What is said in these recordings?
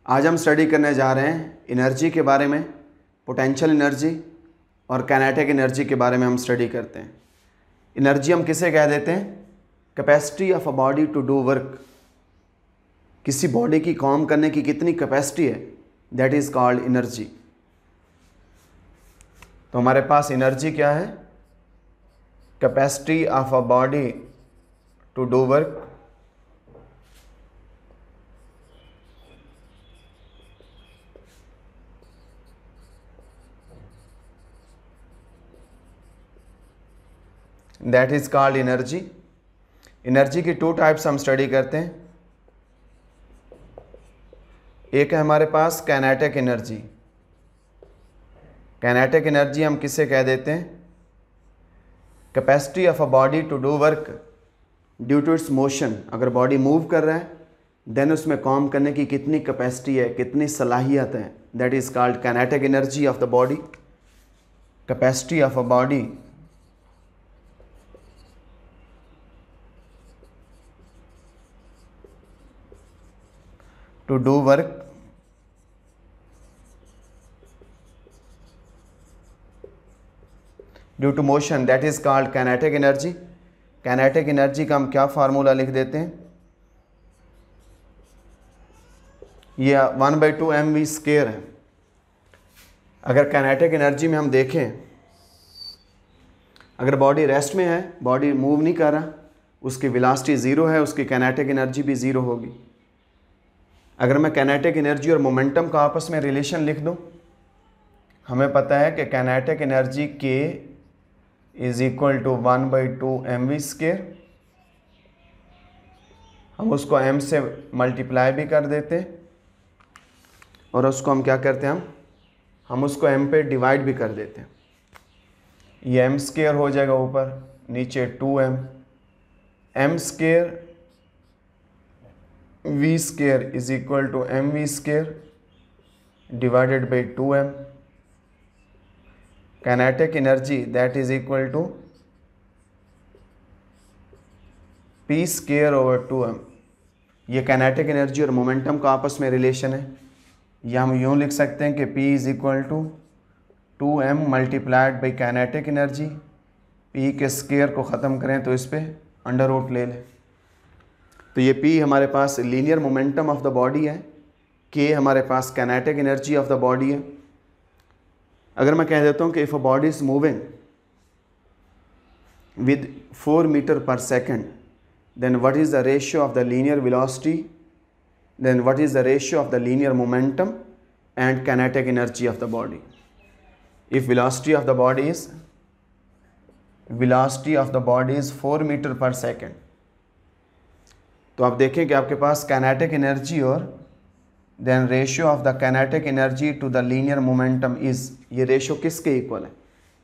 आज हम स्टडी करने जा रहे हैं एनर्जी के बारे में। पोटेंशियल एनर्जी और काइनेटिक एनर्जी के बारे में हम स्टडी करते हैं। एनर्जी हम किसे कह देते हैं? Capacity of a body to do work. किसी बॉडी की काम करने की कितनी कैपेसिटी है, दैट इज़ कॉल्ड एनर्जी। तो हमारे पास एनर्जी क्या है? Capacity of a body to do work that is called energy. Energy की टू टाइप्स हम स्टडी करते हैं। एक है हमारे पास काइनेटिक एनर्जी। काइनेटिक एनर्जी हम किसे कह देते हैं? Capacity of a body to do work due to its motion. अगर बॉडी मूव कर रहा है देन उसमें काम करने की कितनी कैपेसिटी है, कितनी सलाहियत है, that is called kinetic energy of the body. Capacity of a body to do work due to motion, that is called kinetic energy। kinetic energy का हम क्या फार्मूला लिख देते हैं? ये 1/2 mv² है। अगर kinetic एनर्जी में हम देखें, अगर बॉडी रेस्ट में है, बॉडी मूव नहीं कर रहा, उसकी वेलोसिटी ज़ीरो है, उसकी kinetic एनर्जी भी ज़ीरो होगी। अगर मैं काइनेटिक एनर्जी और मोमेंटम का आपस में रिलेशन लिख दूं, हमें पता है कि kinetic energy K is equal to 1/2 mv²। हम उसको m से मल्टीप्लाई भी कर देते और उसको हम क्या करते हैं, हम उसको m पे डिवाइड भी कर देते हैं। ये m² हो जाएगा, ऊपर नीचे 2m, m² v² is equal to mv² divided by 2m। kinetic energy that is equal to p² over 2m। ये kinetic energy और मोमेंटम का आपस में रिलेशन है। या हम यूँ लिख सकते हैं कि p is equal to 2m multiplied by kinetic energy। p के स्क्वायर को ख़त्म करें तो इस पर अंडर रूट ले लें, तो ये P हमारे पास linear momentum of the body है, K हमारे पास kinetic energy of the body है। अगर मैं कह देता हूँ कि if a body is moving with 4 meter per second, then what is the ratio of the linear velocity, then what is the ratio of the linear momentum and kinetic energy of the body. If velocity of the body is 4 meter per second, तो आप देखें कि आपके पास kinetic energy और then ratio of the kinetic energy to the linear momentum is, ये ratio किसके equal है?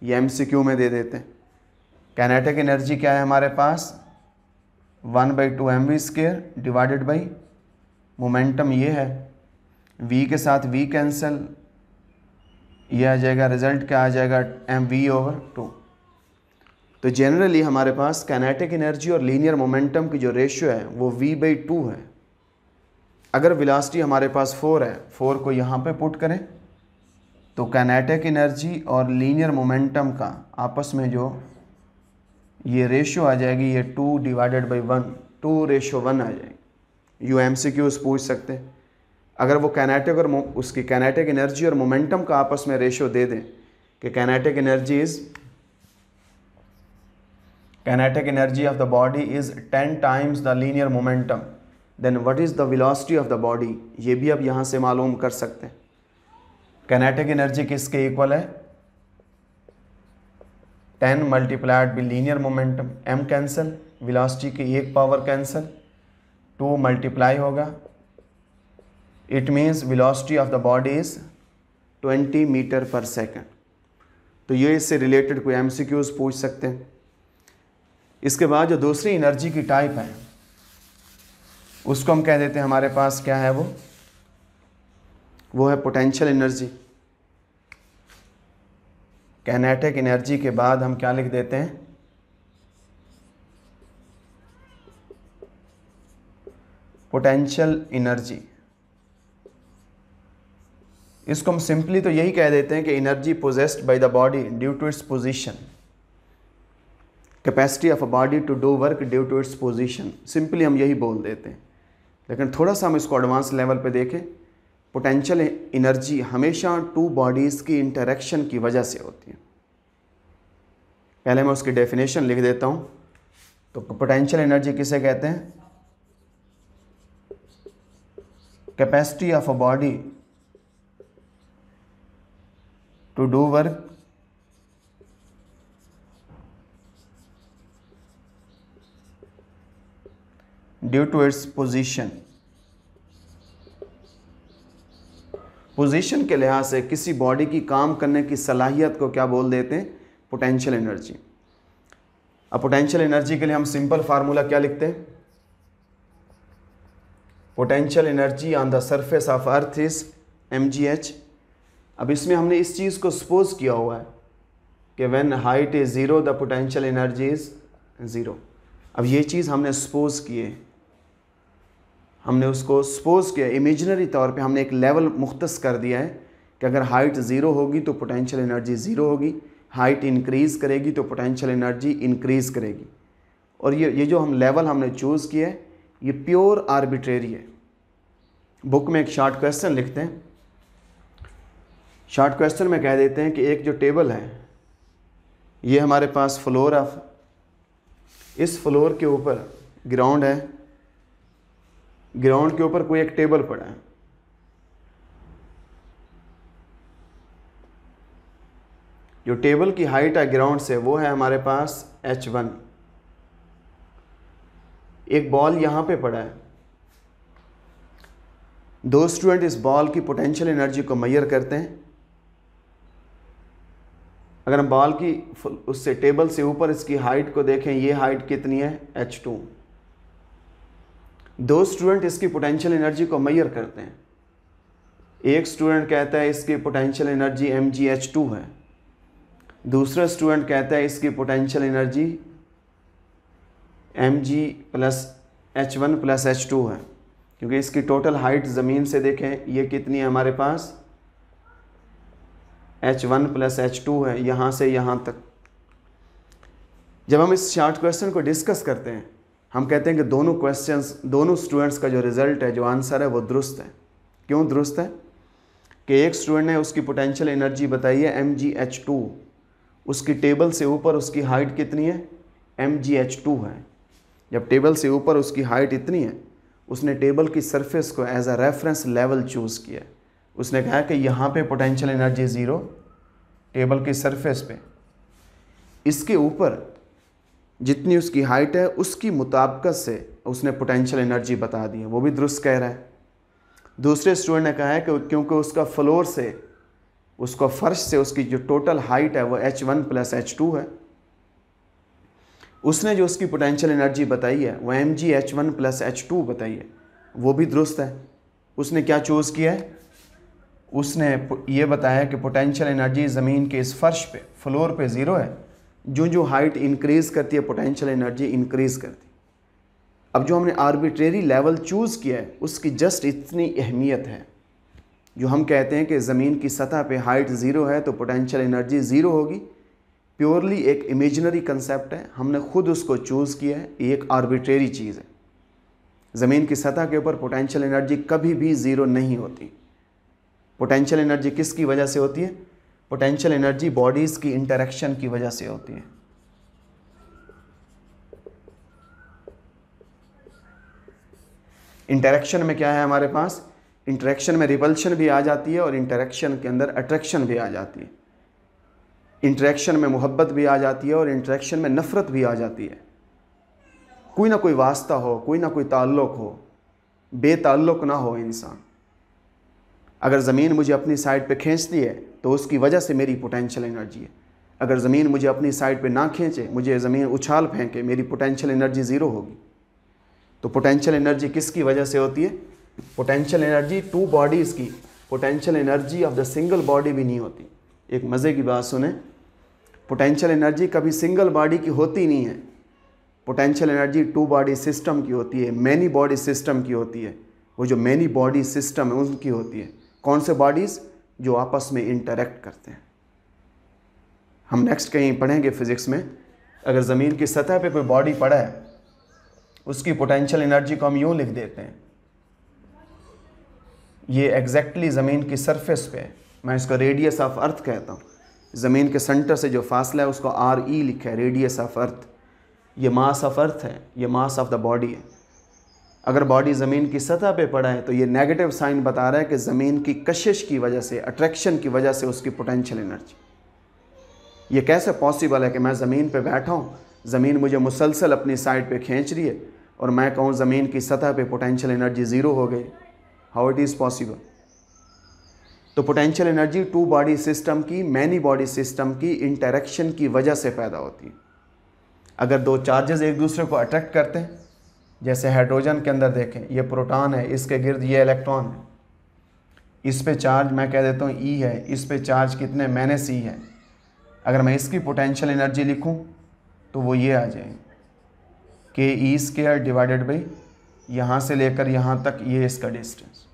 ये MCQ में दे देते हैं। काइनेटिक एनर्जी क्या है हमारे पास? 1/2 mv² डिवाइडेड बाई मोमेंटम ये है, v के साथ v कैंसिल, ये आ जाएगा, रिजल्ट क्या आ जाएगा, mv/2। तो जनरली हमारे पास काइनेटिक एनर्जी और लीनियर मोमेंटम की जो रेशियो है वो v/2 है। अगर वेलोसिटी हमारे पास 4 है, 4 को यहाँ पे पुट करें तो काइनेटिक एनर्जी और लीनियर मोमेंटम का आपस में जो ये रेशियो आ जाएगी, ये 2 डिवाइडेड बाई 1, 2:1 आ जाएगी। यू MCQs पूछ सकते हैं। अगर वो काइनेटिक और उसकी काइनेटिक एनर्जी और मोमेंटम का आपस में रेशियो दे दें कि kinetic energy of the body is 10 times the linear momentum, then what is the velocity of the body, ये भी अब यहाँ से मालूम कर सकते हैं। काइनेटिक एनर्जी किसके इक्वल है? 10 multiplied by linear momentum, m cancel, velocity की एक पावर कैंसिल, 2 मल्टीप्लाई होगा, it means velocity of the body is 20 meter per second. तो ये इससे रिलेटेड कोई MCQs पूछ सकते हैं। इसके बाद जो दूसरी एनर्जी की टाइप है उसको हम कह देते हैं, हमारे पास क्या है वो है पोटेंशियल एनर्जी। काइनेटिक एनर्जी के बाद हम क्या लिख देते हैं? Potential energy. इसको हम सिंपली तो यही कह देते हैं कि energy possessed by the body due to its position, capacity of a body to do work due to its position, simply हम यही बोल देते हैं। लेकिन थोड़ा सा हम इसको एडवांस लेवल पे देखें, पोटेंशियल एनर्जी हमेशा टू बॉडीज़ की इंटरेक्शन की वजह से होती है। पहले मैं उसकी डेफिनेशन लिख देता हूँ। तो पोटेंशियल एनर्जी किसे कहते हैं? Capacity of a body to do work due to its position. Position के लिहाज से किसी बॉडी की काम करने की सलाहियत को क्या बोल देते हैं? Potential energy. अब पोटेंशियल एनर्जी के लिए हम सिंपल फार्मूला क्या लिखते हैं? Potential energy on the surface of earth is mgh। अब इसमें हमने इस चीज़ को सपोज किया हुआ है कि when height is zero the potential energy is zero. अब ये चीज़ हमने सपोज की है, हमने उसको सपोज किया, इमेजिनरी तौर पे हमने एक लेवल मुख्तस कर दिया है कि अगर हाइट ज़ीरो होगी तो पोटेंशियल एनर्जी ज़ीरो होगी, हाइट इंक्रीज़ करेगी तो पोटेंशियल एनर्जी इंक्रीज़ करेगी। और ये जो हम लेवल हमने चूज़ किया है ये प्योर आर्बिट्रेरी है। बुक में एक शॉर्ट क्वेश्चन लिखते हैं, शॉर्ट क्वेश्चन में कह देते हैं कि एक जो टेबल है ये हमारे पास फ्लोर ऑफ, इस फ्लोर के ऊपर ग्राउंड है, ग्राउंड के ऊपर कोई एक टेबल पड़ा है। जो टेबल की हाइट है ग्राउंड से वो है हमारे पास h1। एक बॉल यहां पे पड़ा है, दो स्टूडेंट इस बॉल की पोटेंशियल एनर्जी को मेजर करते हैं। अगर हम बॉल की उससे टेबल से ऊपर इसकी हाइट को देखें, ये हाइट कितनी है? h2। दो स्टूडेंट इसकी पोटेंशियल एनर्जी को मेजर करते हैं। एक स्टूडेंट कहता है इसकी पोटेंशियल एनर्जी mgh2 है, दूसरा स्टूडेंट कहता है इसकी potential energy mg plus h1 plus h2 है, क्योंकि इसकी टोटल हाइट ज़मीन से देखें ये कितनी है हमारे पास? h1 प्लस h2 है, यहाँ से यहाँ तक। जब हम इस शॉर्ट क्वेश्चन को डिस्कस करते हैं हम कहते हैं कि दोनों स्टूडेंट्स का जो रिज़ल्ट है, जो आंसर है वो दुरुस्त है। क्यों दुरुस्त है? कि एक स्टूडेंट ने उसकी पोटेंशियल एनर्जी बताई है mgh2, उसकी टेबल से ऊपर उसकी हाइट कितनी है? mgh2 है। जब टेबल से ऊपर उसकी हाइट इतनी है, उसने टेबल की सरफेस को as a reference level choose किया। उसने कहा कि यहाँ पे पोटेंशियल एनर्जी ज़ीरो, टेबल की सरफेस पे, इसके ऊपर जितनी उसकी हाइट है उसकी मुताबिकत से उसने पोटेंशियल एनर्जी बता दी है, वो भी दुरुस्त कह रहा है। दूसरे स्टूडेंट ने कहा है कि क्योंकि उसका फ्लोर से, उसका फर्श से उसकी जो टोटल हाइट है वो h1 प्लस h2 है, उसने जो उसकी पोटेंशियल एनर्जी बताई है वो mgh1 प्लस h2 बताई है, वो भी दुरुस्त है। उसने क्या चूज़ किया है? उसने ये बताया कि पोटेंशियल एनर्जी ज़मीन के इस फर्श पे, फ्लोर पे ज़ीरो है, जो हाइट इंक्रीज़ करती है पोटेंशियल एनर्जी इंक्रीज़ करती है। अब जो हमने आर्बिट्रेरी लेवल चूज़ किया है उसकी जस्ट इतनी अहमियत है। जो हम कहते हैं कि ज़मीन की सतह पे हाइट ज़ीरो है तो पोटेंशियल एनर्जी ज़ीरो होगी, प्योरली एक इमेजिनरी कंसेप्ट है, हमने खुद उसको चूज़ किया है, ये एक आर्बिट्रेरी चीज़ है। ज़मीन की सतह के ऊपर पोटेंशियल एनर्जी कभी भी ज़ीरो नहीं होती। पोटेंशियल एनर्जी किसकी वजह से होती है? पोटेंशियल एनर्जी बॉडीज़ की इंटरेक्शन की वजह से होती है। इंटरेक्शन में क्या है हमारे पास? इंटरेक्शन में रिपल्शन भी आ जाती है और इंटरेक्शन के अंदर अट्रैक्शन भी आ जाती है। इंटरेक्शन में मोहब्बत भी आ जाती है और इंटरेक्शन में नफ़रत भी आ जाती है। कोई ना कोई वास्ता हो, कोई ना कोई ताल्लुक़ हो, बेताल्लुक़ ना हो इंसान। अगर ज़मीन मुझे अपनी साइड पे खींचती है तो उसकी वजह से मेरी पोटेंशियल एनर्जी है। अगर ज़मीन मुझे अपनी साइड पे ना खींचे, मुझे ज़मीन उछाल फेंके, मेरी पोटेंशियल एनर्जी ज़ीरो होगी। तो पोटेंशियल एनर्जी किसकी वजह से होती है? पोटेंशियल एनर्जी टू बॉडीज़ की, potential energy of the single body भी नहीं होती। एक मज़े की बात सुने, पोटेंशियल एनर्जी कभी सिंगल बॉडी की होती नहीं है। Potential energy two body system की होती है, मैनी बॉडी सिस्टम की होती है। वो जो मैनी बॉडी सिस्टम है उनकी होती है। कौन से बॉडीज़? जो आपस में इंटरेक्ट करते हैं। हम नेक्स्ट कहीं पढ़ेंगे फिज़िक्स में, अगर ज़मीन की सतह पे कोई बॉडी पड़ा है, उसकी पोटेंशियल एनर्जी को हम यूँ लिख देते हैं, ये एग्जैक्टली ज़मीन की सरफेस पे है, मैं इसको रेडियस ऑफ अर्थ कहता हूँ। ज़मीन के सेंटर से जो फासला है उसको RE लिखा है, रेडियस ऑफ अर्थ। ये मास ऑफ अर्थ है, ये मास ऑफ द बॉडी है। अगर बॉडी ज़मीन की सतह पे पड़ा है तो ये नेगेटिव साइन बता रहा है कि ज़मीन की कशिश की वजह से, अट्रैक्शन की वजह से उसकी पोटेंशियल एनर्जी। ये कैसे पॉसिबल है कि मैं ज़मीन पे बैठा हूँ, ज़मीन मुझे मुसलसल अपनी साइड पे खींच रही है और मैं कहूँ ज़मीन की सतह पे पोटेंशियल एनर्जी ज़ीरो हो गई? How it is possible? तो potential energy two body system की, मैनी बॉडी सिस्टम की इंटरेक्शन की वजह से पैदा होती है। अगर दो चार्जेस एक दूसरे को अट्रैक्ट करते हैं, जैसे हाइड्रोजन के अंदर देखें, ये प्रोटॉन है, इसके गिर्द ये इलेक्ट्रॉन है, इस पे चार्ज मैं कह देता हूँ E है, इस पे चार्ज कितने -E है। अगर मैं इसकी पोटेंशियल एनर्जी लिखूं तो वो ये आ जाएगी KE² डिवाइडेड बाई यहाँ से लेकर यहाँ तक ये इसका डिस्टेंस।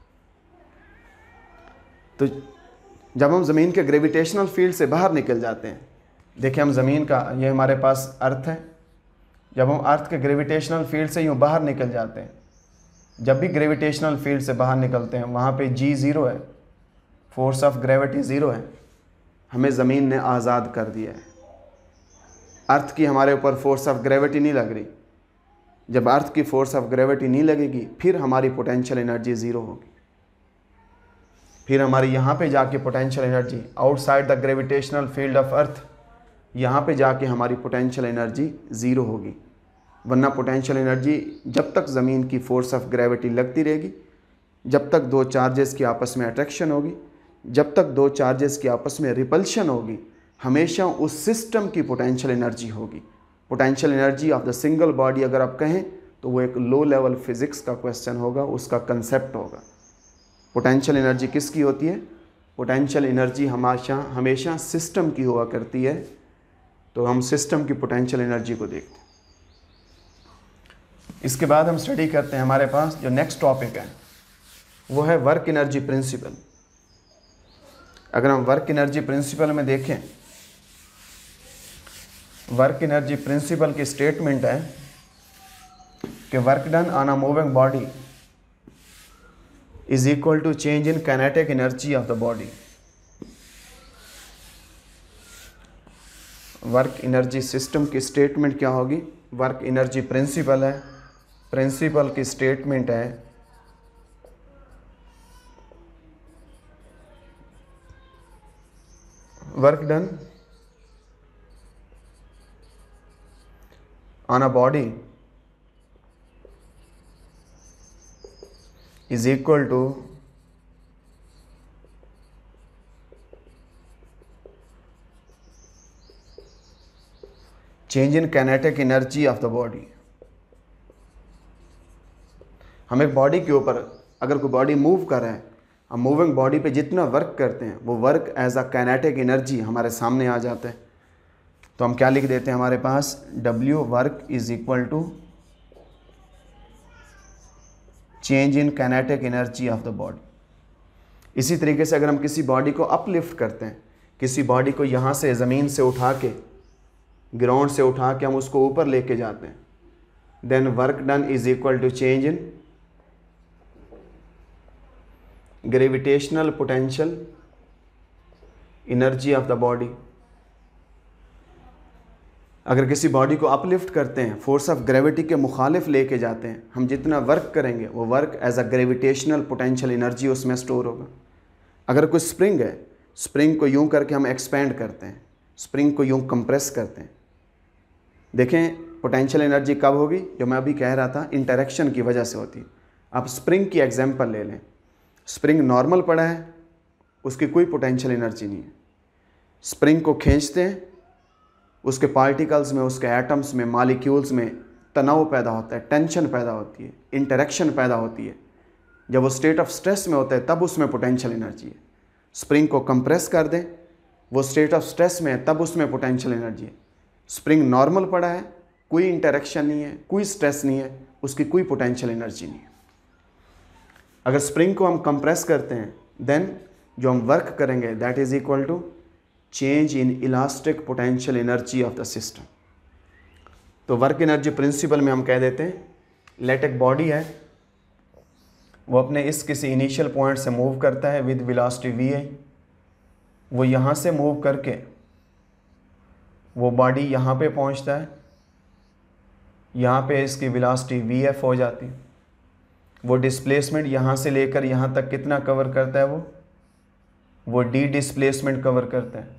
तो जब हम ज़मीन के ग्रेविटेशनल फील्ड से बाहर निकल जाते हैं, देखिए हम ज़मीन का, ये हमारे पास अर्थ है, जब हम अर्थ के ग्रेविटेशनल फील्ड से यूँ बाहर निकल जाते हैं, जब भी ग्रेविटेशनल फील्ड से बाहर निकलते हैं वहाँ पे G 0 है, फोर्स ऑफ ग्रेविटी 0 है, हमें ज़मीन ने आज़ाद कर दिया है। अर्थ की हमारे ऊपर फोर्स ऑफ ग्रेविटी नहीं लग रही। जब अर्थ की फोर्स ऑफ ग्रेविटी नहीं लगेगी फिर हमारी पोटेंशियल एनर्जी ज़ीरो होगी। फिर हमारी यहाँ पे जाके potential energy outside the gravitational field of earth, यहाँ पे जाके हमारी पोटेंशियल एनर्जी ज़ीरो होगी। वरना पोटेंशियल एनर्जी जब तक ज़मीन की फोर्स ऑफ ग्रेविटी लगती रहेगी, जब तक दो चार्जेस की आपस में अट्रैक्शन होगी, जब तक दो चार्जेस की आपस में रिपल्शन होगी, हमेशा उस सिस्टम की पोटेंशियल एनर्जी होगी। Potential energy of the single body अगर आप कहें तो वो एक लो लेवल फिज़िक्स का क्वेश्चन होगा, उसका कंसेप्ट होगा। पोटेंशियल एनर्जी किसकी होती है? पोटेंशियल एनर्जी हमेशा सिस्टम की हुआ करती है। तो हम सिस्टम की पोटेंशियल एनर्जी को देखते हैं। इसके बाद हम स्टडी करते हैं, हमारे पास जो नेक्स्ट टॉपिक है वो है वर्क एनर्जी प्रिंसिपल। अगर हम वर्क एनर्जी प्रिंसिपल में देखें, वर्क एनर्जी प्रिंसिपल की स्टेटमेंट है कि work done on a moving body is equal to change in kinetic energy of the body. Work energy system की स्टेटमेंट क्या होगी? वर्क एनर्जी प्रिंसिपल है, प्रिंसिपल की स्टेटमेंट है work done on a body is equal to change in kinetic energy of the body। हम एक body के ऊपर, अगर कोई बॉडी मूव कर रहा है, हम मूविंग बॉडी पे जितना वर्क करते हैं वो work as a kinetic energy हमारे सामने आ जाता है। तो हम क्या लिख देते हैं हमारे पास? W work is equal to change in kinetic energy of the body. इसी तरीके से अगर हम किसी बॉडी को अपलिफ्ट करते हैं, किसी बॉडी को यहाँ से ज़मीन से उठा के, ग्राउंड से उठा के हम उसको ऊपर लेके जाते हैं, then work done is equal to change in gravitational potential energy of the body. अगर किसी बॉडी को अपलिफ्ट करते हैं, फोर्स ऑफ ग्रेविटी के मुखालिफ लेके जाते हैं, हम जितना वर्क करेंगे वो work as a gravitational potential energy उसमें स्टोर होगा। अगर कोई स्प्रिंग है, स्प्रिंग को यूं करके हम एक्सपेंड करते हैं, स्प्रिंग को यूं कंप्रेस करते हैं, देखें पोटेंशियल एनर्जी कब होगी? जो मैं अभी कह रहा था, इंटरेक्शन की वजह से होती है। आप स्प्रिंग की एग्जांपल ले लें, स्प्रिंग नॉर्मल पड़ा है, उसकी कोई पोटेंशियल एनर्जी नहीं है। स्प्रिंग को खींचते हैं, उसके पार्टिकल्स में, उसके एटम्स में, मॉलिक्यूल्स में तनाव पैदा होता है, टेंशन पैदा होती है, इंटरेक्शन पैदा होती है। जब वो स्टेट ऑफ स्ट्रेस में होता है तब उसमें पोटेंशियल एनर्जी है। स्प्रिंग को कंप्रेस कर दें, वो स्टेट ऑफ स्ट्रेस में है, तब उसमें पोटेंशियल एनर्जी है। स्प्रिंग नॉर्मल पड़ा है, कोई इंटरेक्शन नहीं है, कोई स्ट्रेस नहीं है, उसकी कोई पोटेंशियल एनर्जी नहीं है। अगर स्प्रिंग को हम कंप्रेस करते हैं, देन जो हम वर्क करेंगे that is equal to change in elastic potential energy of the system. तो वर्क एनर्जी प्रिंसिपल में हम कह देते हैं, लेट एक बॉडी है, वो अपने इस किसी इनिशियल पॉइंट से मूव करता है विद वेलोसिटी vi, वो यहाँ से मूव करके वो बॉडी यहाँ पे पहुँचता है, यहाँ पे इसकी वेलोसिटी vf हो जाती है। वो डिस्प्लेसमेंट यहाँ से लेकर यहाँ तक कितना कवर करता है, वो डी डिस्प्लेसमेंट कवर करता है।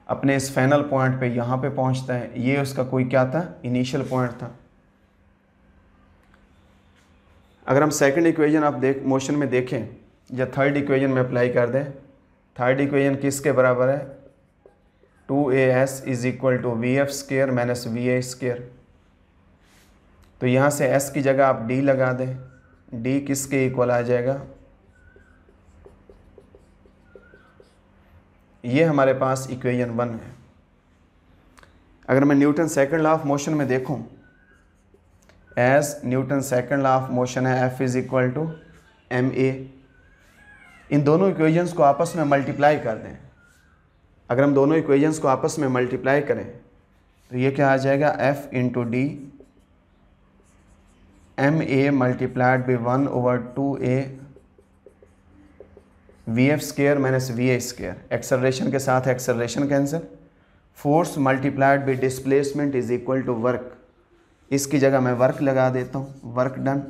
अपने इस फाइनल पॉइंट पे यहाँ पे पहुँचता है। ये उसका कोई क्या था, इनिशियल पॉइंट था। अगर हम सेकंड इक्वेशन आप मोशन में देखें या थर्ड इक्वेशन में अप्लाई कर दें, थर्ड इक्वेशन किसके बराबर है, 2as is equal to vf square minus va square. तो यहाँ से s की जगह आप d लगा दें, d किसके इक्वल आ जाएगा, ये हमारे पास इक्वेशन 1 है। अगर मैं Newton second law of motion में देखूं, as Newton second law of motion है F is equal to ma। इन दोनों इक्वेशंस को आपस में मल्टीप्लाई कर दें। अगर हम दोनों इक्वेशंस को आपस में मल्टीप्लाई करें तो ये क्या आ जाएगा, F into d ma multiplied by 1/2a vf square minus va square. Acceleration के साथ acceleration cancel, force multiplied by displacement is equal to work. इसकी जगह मैं वर्क लगा देता हूँ, वर्क डन,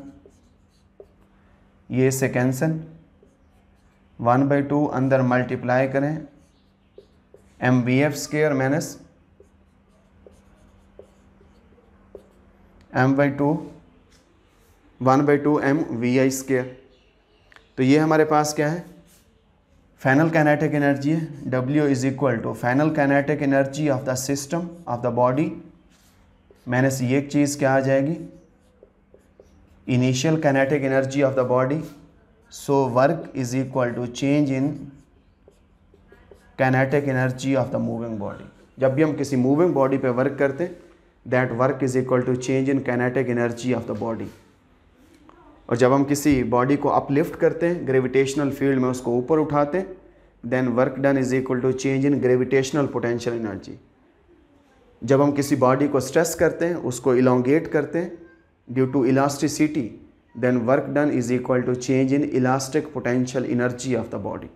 ये से कैंसिल, 1/2 अंदर मल्टीप्लाई करें mvf square minus m/2 1/2 mvi square. तो ये हमारे पास क्या है, फाइनल काइनेटिक एनर्जी है। W is equal to final kinetic energy of the system of the body minus ये एक चीज़ क्या आ जाएगी, initial kinetic energy of the body. So work is equal to change in kinetic energy of the moving body. जब भी हम किसी मूविंग बॉडी पे वर्क करते हैं, that work is equal to change in kinetic energy of the body. और जब हम किसी बॉडी को अपलिफ्ट करते हैं ग्रेविटेशनल फील्ड में, उसको ऊपर उठाते हैं, then work done is equal to change in gravitational potential energy. जब हम किसी बॉडी को स्ट्रेस करते हैं, उसको इलोंगेट करते हैं due to elasticity, then work done is equal to change in elastic potential energy of the body.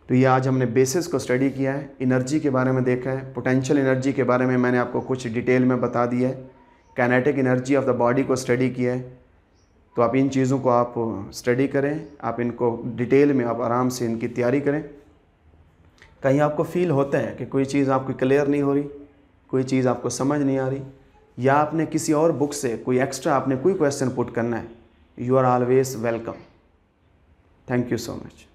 तो ये आज हमने बेसिस को स्टडी किया है, एनर्जी के बारे में देखा है, पोटेंशियल एनर्जी के बारे में मैंने आपको कुछ डिटेल में बता दिया है, kinetic energy of the body को स्टडी किया है। तो आप इन चीज़ों को आप स्टडी करें, आप इनको डिटेल में आप आराम से इनकी तैयारी करें। कहीं आपको फील होता है कि कोई चीज़ आपको क्लियर नहीं हो रही, कोई चीज़ आपको समझ नहीं आ रही, या आपने किसी और बुक से कोई एक्स्ट्रा आपने कोई क्वेश्चन पुट करना है, you are always welcome. Thank you so much.